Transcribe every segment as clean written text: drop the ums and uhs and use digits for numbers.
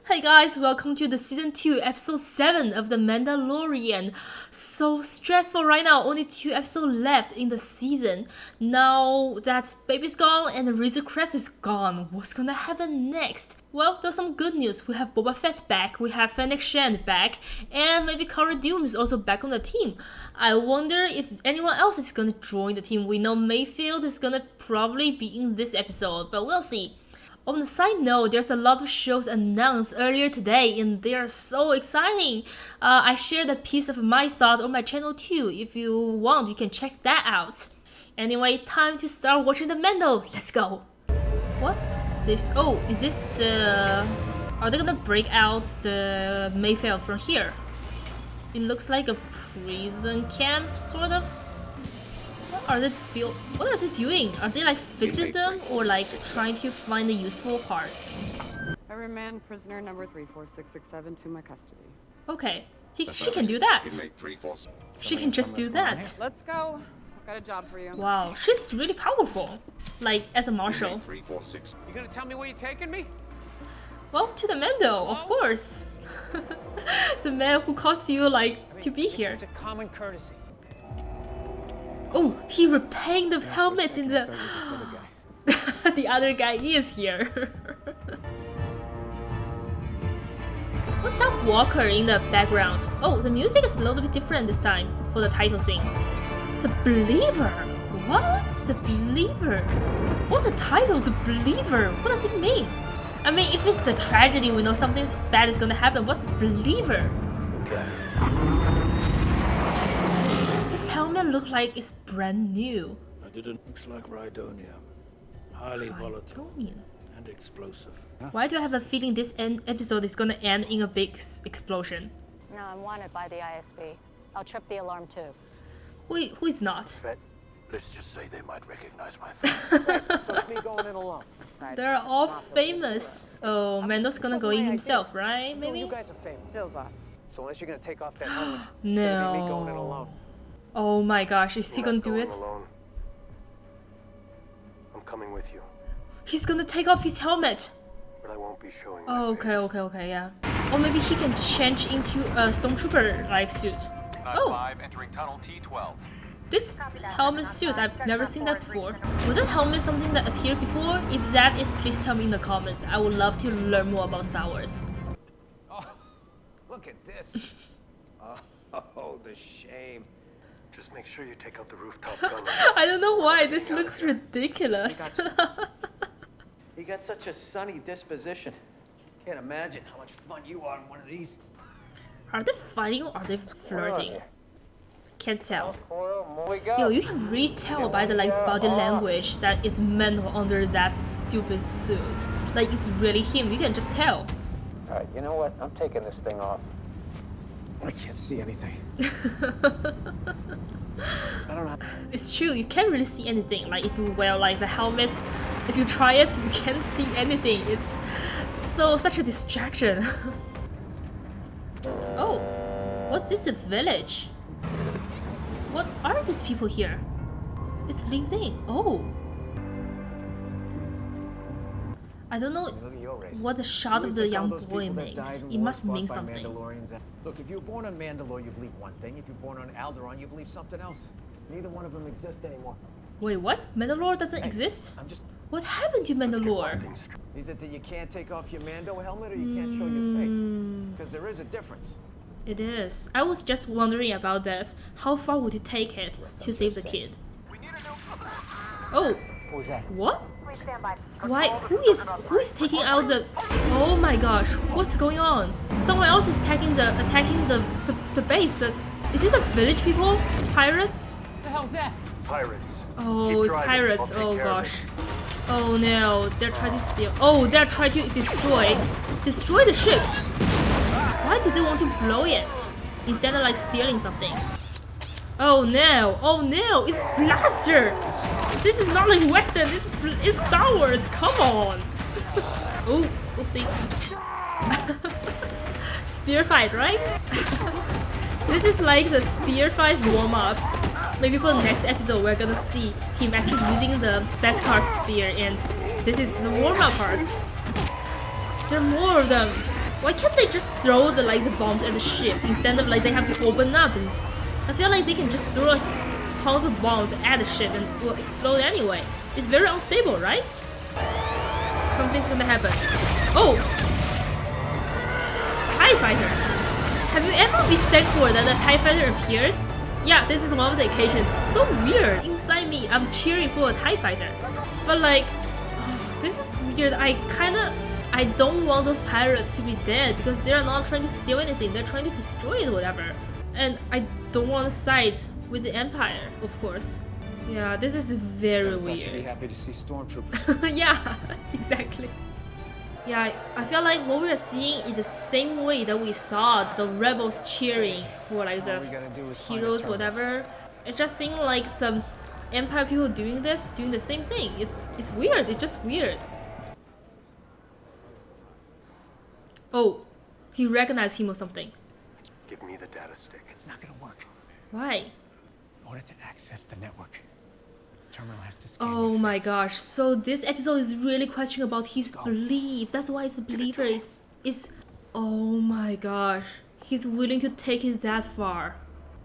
Hey guys, welcome to the season 2, episode 7 of the Mandalorian. So stressful right now, only 2 episodes left in the season. Now that Baby's gone and the Razor Crest is gone, what's gonna happen next? Well, there's some good news. We have Boba Fett back, we have Fennec Shand back, and maybe Cara Dune is also back on the team. I wonder if anyone else is gonna join the team. We know Mayfield is gonna probably be in this episode, but we'll see. On the side note, there's a lot of shows announced earlier today and they are so exciting. I shared a piece of my thought on my channel too. If you want, you can check that out. Anyway, time to start watching the Mando. Let's go. What's this? Oh, is this the... Are they gonna break out the Mayfield from here? It looks like a prison camp, sort of. What are they doing? Are they like fixing them or like trying to find the useful parts? I remand prisoner number 34667 to my custody. Okay, she can do that. She can just do that. Let's go. I've got a job for you. Wow, she's really powerful. Like as a marshal. You gonna tell me where you're taking me? Well, to the Mando, of course. The man who caused you like to be here. It's a common courtesy. Oh, he repairing the helmet in the... The other guy is here. What's that walker in the background? Oh, the music is a little bit different this time for the title scene. The Believer. What? The Believer. What's the title? The Believer. What does it mean? I mean, if it's the tragedy, we know something bad is gonna happen. What's Believer? Helmet look like it's brand new. I didn't. Looks like Rhydonium. Highly volatile and explosive. Why do I have a feeling this episode is gonna end in a big explosion? No, I'm wanted by the ISB. I'll trip the alarm too. Who is not? Let's just say they might recognize my face. So it's me going in alone. They're all famous. Oh, Mando's gonna go in himself, right? Maybe? You guys are famous. Deal's off. So unless you're gonna take off that helmet, it's gonna be me going in No. alone. Oh my gosh, is he gonna do it? I'm coming with you, He's gonna take off his helmet. but I won't be showing Oh, my face. okay, yeah. Or maybe he can change into a stormtrooper-like suit. Oh, 5 entering tunnel T12. this helmet suit, I've never seen that before. Was that helmet something that appeared before? If that is, please tell me in the comments. I would love to learn more about Star Wars. Oh, look at this. Oh, the shame. Just make sure you take out the rooftop gun. I don't know why, this looks ridiculous. You got such a sunny disposition. Can't imagine how much fun you are in one of these. Are they fighting or are they flirting? Can't tell. We go. Yo, you can really tell by the like body language that is Mando under that stupid suit. Like it's really him, you can just tell. All right, you know what? I'm taking this thing off. I can't see anything. I don't know. It's true, you can't really see anything. Like if you wear like the helmet, if you try it, you can't see anything. It's such a distraction. Oh, what's this? A village? What are these people here? It's lived in. Oh, I don't know Look at your race. what the shot You of the think all young those boy people that died means. in It wars must fought mean by something. Mandalorians. Look, if you were born on Mandalore, you believe one thing. If you're born on Alderaan, you believe something else. Neither one of them exist anymore. Wait, what? Mandalore doesn't exist? I'm just... What happened to Mandalore? Is it that you can't take off your Mando helmet or you can't show your face? Because there is a difference. It is. I was just wondering about that. How far would it take it to save the kid? Oh, What was that? what? Why? Who is taking out the? Oh my gosh! What's going on? Someone else is attacking the base. Is it the village people? Pirates? What the hell's that? Pirates. Oh, Keep it's driving. pirates. I'll take Oh care of gosh. Oh no! They're trying to steal. Oh, they're trying to destroy the ships. Why do they want to blow it instead of like stealing something? Oh no! Oh no! It's Blaster! This is not like Western, it's Star Wars, come on! Oh, oopsie. Spear fight, right? This is like the spear fight warm-up. Maybe for the next episode we're gonna see him actually using the Beskar spear and this is the warm-up part. There are more of them. Why can't they just throw the bombs at the ship instead of they have to open up? And I feel like they can just throw tons of bombs at the ship and it will explode anyway. It's very unstable, right? Something's gonna happen. Oh! TIE fighters! Have you ever been thankful that a TIE fighter appears? Yeah, this is one of the occasions. So weird. Inside me, I'm cheering for a TIE fighter. But this is weird. I don't want those pirates to be dead because they're not trying to steal anything. They're trying to destroy it, whatever. And I don't want to side with the Empire, of course. Yeah, this is very weird. Should be happy to see stormtroopers. Yeah, exactly. Yeah, I feel like what we are seeing is the same way that we saw the rebels cheering for the heroes, whatever. It just seemed like some Empire people doing the same thing. It's weird. It's just weird. Oh, he recognized him or something. Give me the data stick. It's not gonna work. Why? In order to access the network, the terminal has to scan Oh your my face. gosh, so this episode is really questioning about his belief. That's why his believer is oh my gosh. He's willing to take it that far.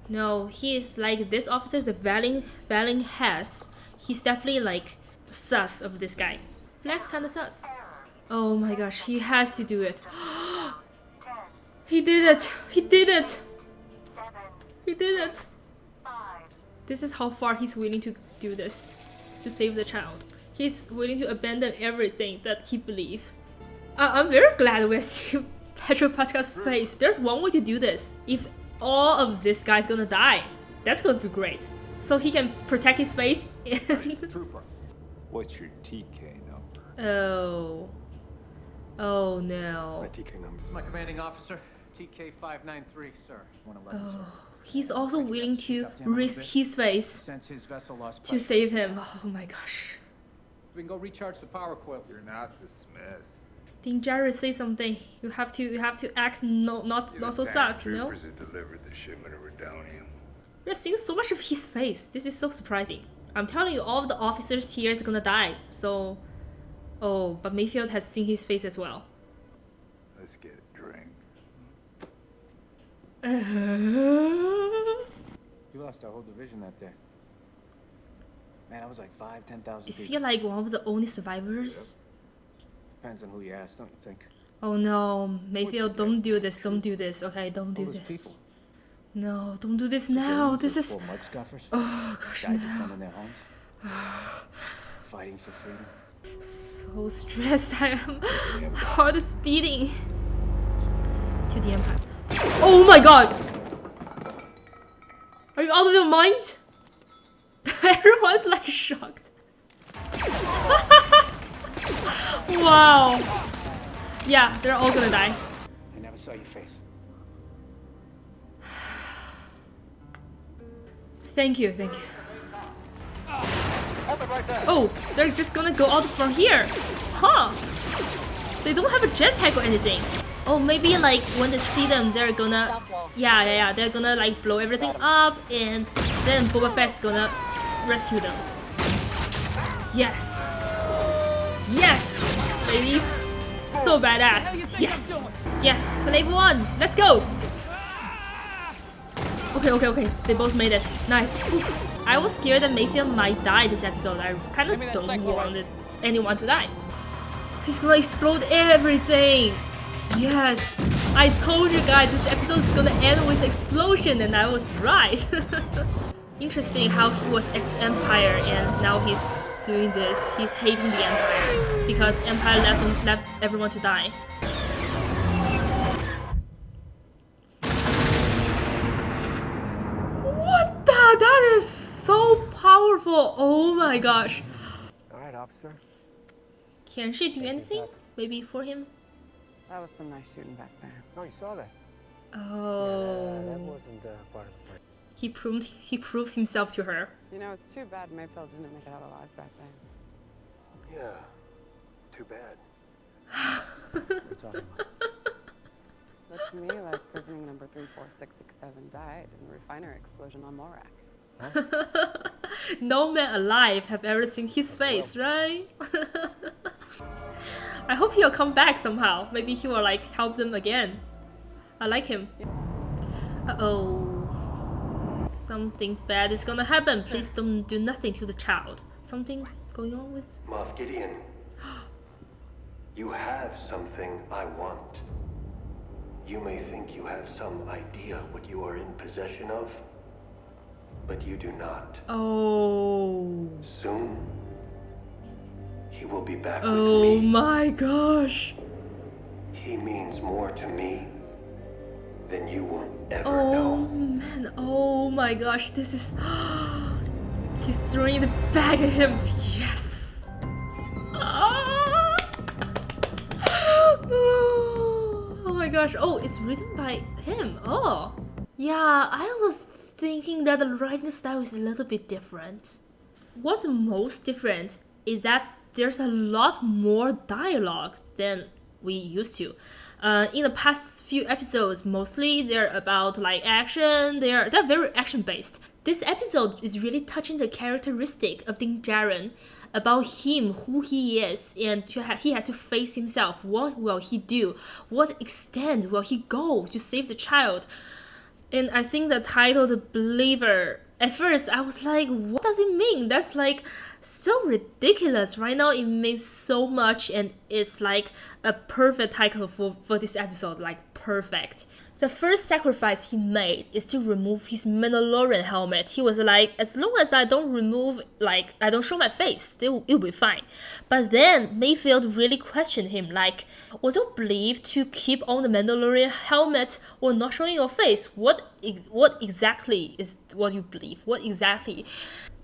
No, he is like this officer, the Valen has. He's definitely sus of this guy. Flex kinda sus. Oh my gosh, he has to do it. He did it! He did it! He did it! This is how far he's willing to do this to save the child. He's willing to abandon everything that he believes. I'm very glad we're seeing Pedro Pascal's face. There's one way to do this. If all of this guy's gonna die, that's gonna be great. So he can protect his face and... Trooper, what's your TK number? Oh. Oh no. My TK number. This is my commanding officer, TK-593, sir. 111, sir. He's also willing to risk his face Since his vessel lost to save him. Oh my gosh. We can go recharge the power coil. You're not dismissed. Didn't Jared say something? You have to act not so sus, you know? Troopers that delivered the shipment of Redonium. We're seeing so much of his face. This is so surprising. I'm telling you, all of the officers here is gonna die. So, oh, but Mayfield has seen his face as well. Let's get a drink. You lost our whole division that day. Man, I was like 5,000-10,000 Is people. he like one of the only survivors? Depends on who you ask, don't you think? Oh no, Mayfield, don't do this. Don't do this. Okay, don't do All those this. No, don't do this now. This is. Poor mud scoffers. Oh gosh, Died no. defending their homes. Fighting for freedom. So stressed I am. My heart is beating. To the Empire. Oh my god! Are you out of your mind? Everyone's like shocked. Wow. Yeah, they're all gonna die. I never saw your face. Thank you, thank you. Oh, they're just gonna go out from here. Huh. They don't have a jetpack or anything. Oh, maybe when they see them, they're gonna... Yeah, they're gonna blow everything up and then Boba Fett's gonna rescue them. Yes. Yes, ladies. So badass. Yes. Yes, Slave 1, let's go. Okay. They both made it. Nice. I was scared that Mayfield might die this episode. I kind of don't want anyone to die. He's gonna explode everything. Yes. I told you guys this episode is gonna end with explosion and I was right. Interesting how he was ex-Empire and now he's doing this. He's hating the Empire because Empire left everyone to die. What the? That is so powerful. Oh my gosh. All right, officer. Can she do anything? Maybe for him? That was some nice shooting back there. Oh, you saw that? Oh. That wasn't part of the plan. He proved himself to her. You know, it's too bad Mayfield didn't make it out alive back then. Yeah. Too bad. What are you talking about? Looked to me like prisoner number 34667 died in the refinery explosion on Morak. No man alive have ever seen his face, right? I hope he'll come back somehow. Maybe he will like help them again. I like him. Uh-oh. Something bad is gonna happen. Please don't do nothing to the child. Something going on with... Moff Gideon, you have something I want. You may think you have some idea what you are in possession of, but you do not. Oh. Soon, he will be back with Oh me. my gosh. He means more to me than you will ever Oh know. man. Oh my gosh. This is... He's throwing the bag at him. Yes. Ah. Oh my gosh. Oh, it's written by him. Oh. Yeah, I was thinking that the writing style is a little bit different. What's most different is that there's a lot more dialogue than we used to. In the past few episodes, mostly they're about like action. They're very action based. This episode is really touching the characteristic of Din Djarin, about him, who he is, and he has to face himself. What will he do? What extent will he go to save the child? And I think the title, The Believer, at first I was like, what does it mean? That's like so ridiculous. Right now it means so much, and it's like a perfect title for this episode, like perfect. The first sacrifice he made is to remove his Mandalorian helmet. He was like, as long as I don't remove, like, I don't show my face, it'll be fine. But then Mayfield really questioned him, like, was your belief to keep on the Mandalorian helmet or not showing your face? What exactly is what you believe? What exactly?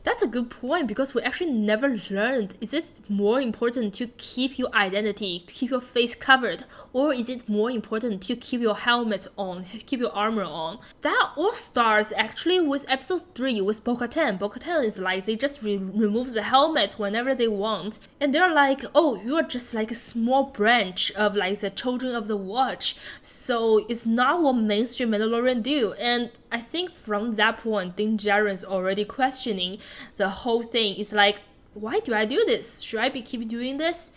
That's a good point, because we actually never learned. Is it more important to keep your identity, to keep your face covered, or is it more important to keep your helmet on, keep your armor on? That all starts actually with episode 3 with Bo-Katan. Bo-Katan is like, they just remove the helmet whenever they want, and they're like, oh, you're just like a small branch of like the Children of the Watch, so it's not what mainstream Mandalorian do. And I think from that point, Din Djarin's already questioning the whole thing. It's like, why do I do this? Should I keep doing this?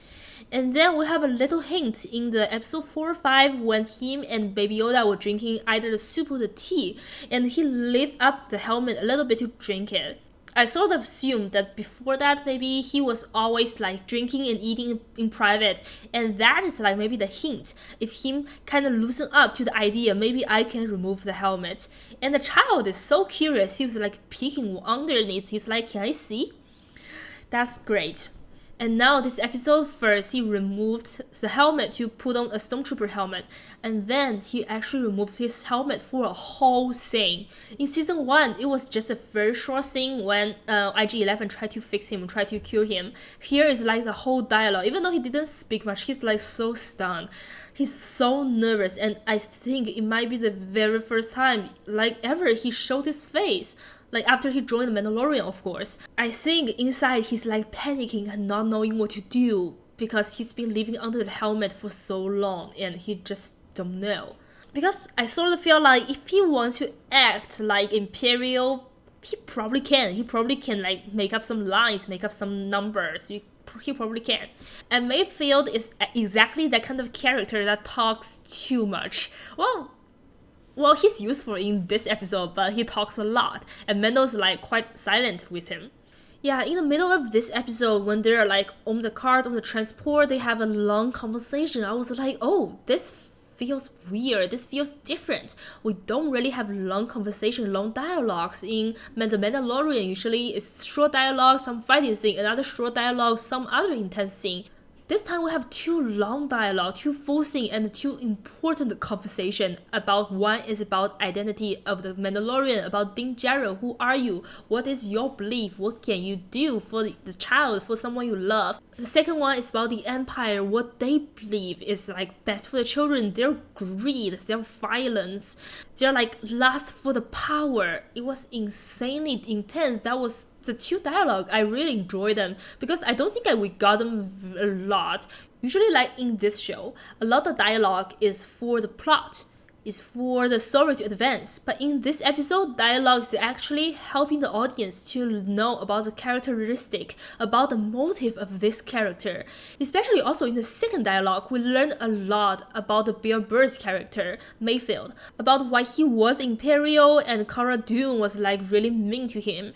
And then we have a little hint in the episode 4 or 5 when him and Baby Yoda were drinking either the soup or the tea, and he lifted up the helmet a little bit to drink it. I sort of assumed that before that, maybe he was always like drinking and eating in private, and that is like maybe the hint. If him kind of loosen up to the idea, maybe I can remove the helmet. And the child is so curious, he was like peeking underneath. He's like, can I see? That's great. And now this episode, first he removed the helmet to put on a Stormtrooper helmet, and then he actually removed his helmet for a whole scene. In season 1, it was just a very short scene when IG-11 tried to fix him, tried to cure him. Here is like the whole dialogue. Even though he didn't speak much, he's like so stunned. He's so nervous, and I think it might be the very first time like ever he showed his face. Like after he joined the Mandalorian, of course. I think inside he's like panicking and not knowing what to do, because he's been living under the helmet for so long and he just don't know. Because I sort of feel like if he wants to act like Imperial, he probably can. He probably can like make up some lines, make up some numbers. He probably can. And Mayfield is exactly that kind of character that talks too much. Well, he's useful in this episode, but he talks a lot, and Mando's like quite silent with him. Yeah, in the middle of this episode, when they're like on the cart, on the transport, they have a long conversation. I was like, oh, this feels weird. This feels different. We don't really have long conversation, long dialogues in The Mandalorian. Usually it's short dialogue, some fighting scene, another short dialogue, some other intense scene. This time we have 2 long dialogue, 2 full scene, and 2 important conversation. About one is about identity of the Mandalorian, about Din Djarin, who are you? What is your belief? What can you do for the child, for someone you love? The second one is about the Empire, what they believe is like best for the children, their greed, their violence, their like lust for the power. It was insanely intense. That was the 2 dialogue. I really enjoyed them, because I don't think we got them a lot. Usually like in this show, a lot of dialogue is for the plot, is for the story to advance. But in this episode, dialogue is actually helping the audience to know about the characteristic, about the motive of this character. Especially also in the second dialogue, we learn a lot about the Bill Burr's character, Mayfield, about why he was Imperial and Cara Dune was like really mean to him.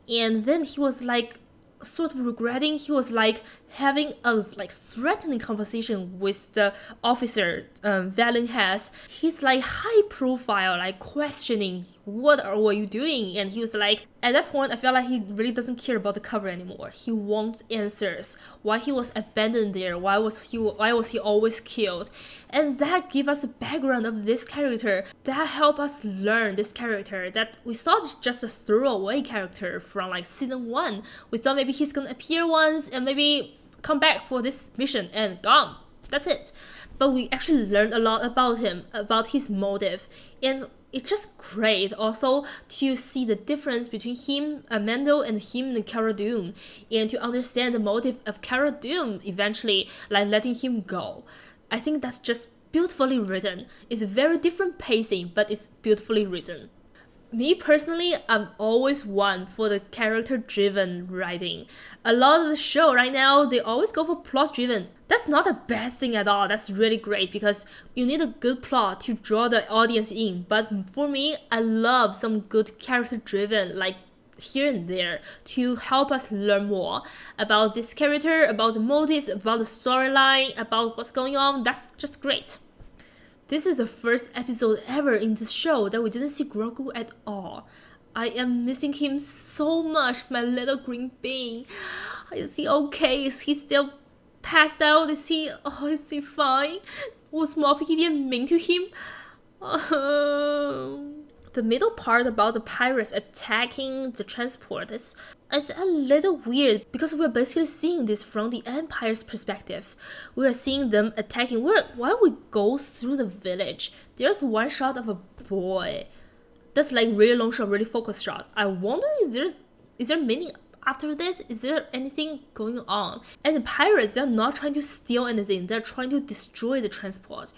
And then he was like sort of regretting, he was like having a like threatening conversation with the officer Valen has. He's like high profile, like questioning what were you doing, and he was like, at that point I felt like he really doesn't care about the cover anymore. He wants answers, why he was abandoned there, why was he always killed. And that give us a background of this character, that help us learn this character, that we thought just a throwaway character from like season 1. We thought maybe he's gonna appear once and maybe come back for this mission and gone. That's it. But we actually learned a lot about him, about his motive, and it's just great also to see the difference between him, Mando, and him and Cara Dune, and to understand the motive of Cara Dune eventually, like letting him go. I think that's just beautifully written. It's a very different pacing, but it's beautifully written. Me personally, I'm always one for the character-driven writing. A lot of the show right now, they always go for plot-driven. That's not a bad thing at all. That's really great because you need a good plot to draw the audience in. But for me, I love some good character-driven, like here and there, to help us learn more about this character, about the motives, about the storyline, about what's going on. That's just great. This is the first episode ever in the show that we didn't see Grogu at all. I am missing him so much, my little green bean. Is he okay? Is he still passed out? Is he fine? Was Moff Gideon mean to him? The middle part about the pirates attacking the transport is a little weird because we're basically seeing this from the Empire's perspective. We are seeing them attacking. While we go through the village, there's one shot of a boy. That's like really long shot, really focused shot. I wonder is there meaning after this? Is there anything going on? And the pirates, they're not trying to steal anything. They're trying to destroy the transport.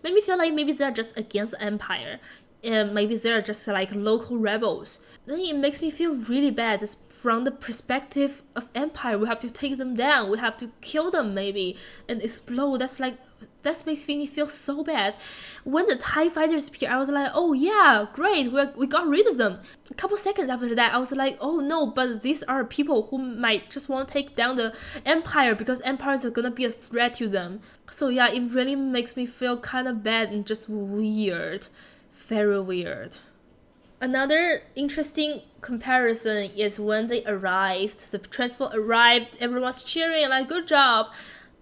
Made me feel like maybe they're just against the Empire. And maybe they're just like local rebels. Then it makes me feel really bad. It's from the perspective of Empire, we have to take them down. We have to kill them maybe and explode. That makes me feel so bad. When the TIE fighters appear, I was like, oh yeah, great, we got rid of them. A couple seconds after that, I was like, oh no, but these are people who might just want to take down the Empire because Empires are gonna be a threat to them. So yeah, it really makes me feel kind of bad and just weird. Very weird. Another interesting comparison is when they arrived, the transport arrived, everyone's cheering, like, good job.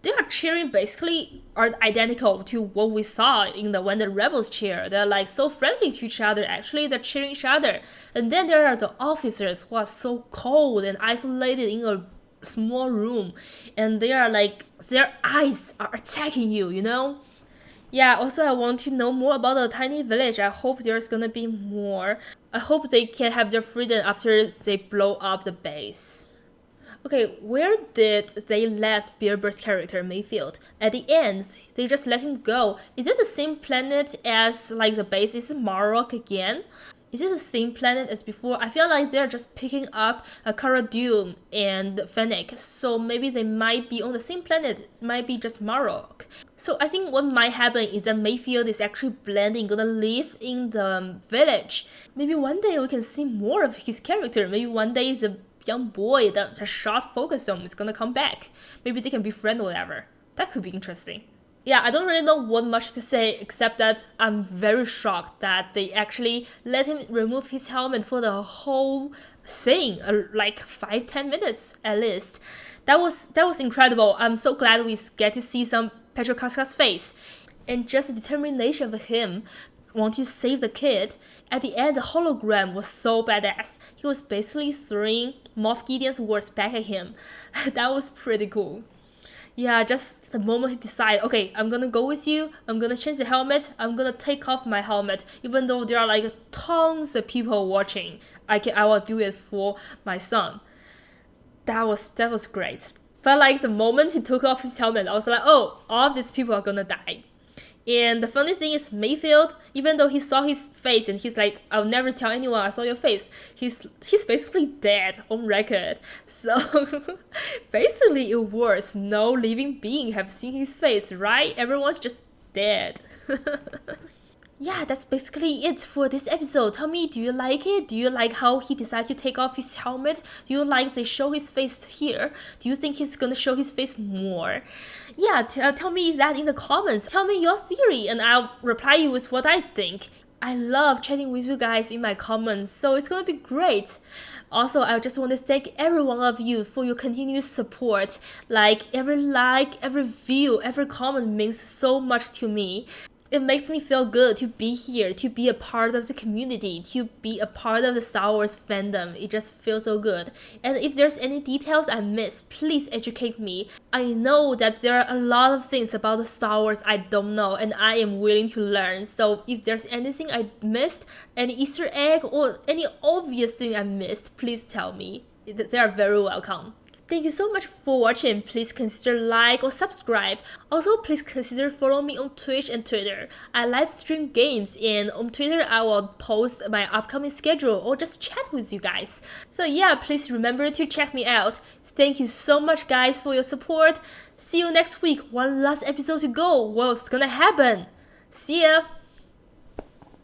Their cheering basically are identical to what we saw in when the rebels cheer. They're like so friendly to each other, actually, they're cheering each other. And then there are the officers who are so cold and isolated in a small room, and they are like, their eyes are attacking you, you know? Yeah, also I want to know more about the tiny village. I hope there's gonna be more. I hope they can have their freedom after they blow up the base. Okay, where did they left Bill Burr's character, Mayfield? At the end, they just let him go. Is it the same planet as like the base? Is it Marok again? Is it the same planet as before? I feel like they're just picking up Cara Dune and Fennec, so maybe they might be on the same planet. It might be just Marok. So I think what might happen is that Mayfield is actually blending, gonna live in the village. Maybe one day we can see more of his character. Maybe one day the young boy that the shot focused on is gonna come back. Maybe they can be friends or whatever. That could be interesting. Yeah, I don't really know what much to say except that I'm very shocked that they actually let him remove his helmet for the whole scene, like 5-10 minutes at least. That was incredible. I'm so glad we get to see some Pedro Casca's face and just the determination of him want to save the kid. At the end, the hologram was so badass. He was basically throwing Moff Gideon's words back at him. That was pretty cool. Yeah, just the moment he decided, okay, I'm gonna go with you, I'm gonna change the helmet, I'm gonna take off my helmet, even though there are like tons of people watching. I will do it for my son. That was great. But like the moment he took off his helmet, I was like, oh, all of these people are gonna die. And the funny thing is Mayfield, even though he saw his face and he's like, I'll never tell anyone I saw your face, he's basically dead on record. So basically it works. No living being have seen his face, right? Everyone's just dead. Yeah, that's basically it for this episode. Tell me, do you like it? Do you like how he decided to take off his helmet? Do you like they show his face here? Do you think he's gonna show his face more? Yeah, tell me that in the comments. Tell me your theory and I'll reply you with what I think. I love chatting with you guys in my comments, so it's gonna be great. Also, I just want to thank every one of you for your continuous support. Every like, every view, every comment means so much to me. It makes me feel good to be here, to be a part of the community, to be a part of the Star Wars fandom. It just feels so good. And if there's any details I missed, please educate me. I know that there are a lot of things about the Star Wars I don't know, and I am willing to learn. So if there's anything I missed, any Easter egg, or any obvious thing I missed, please tell me. They are very welcome. Thank you so much for watching. Please consider like or subscribe. Also, please consider follow me on Twitch and Twitter. I live stream games, and on Twitter I will post my upcoming schedule or just chat with you guys. So yeah, please remember to check me out. Thank you so much guys for your support. See you next week. One last episode to go. What's gonna happen? See ya!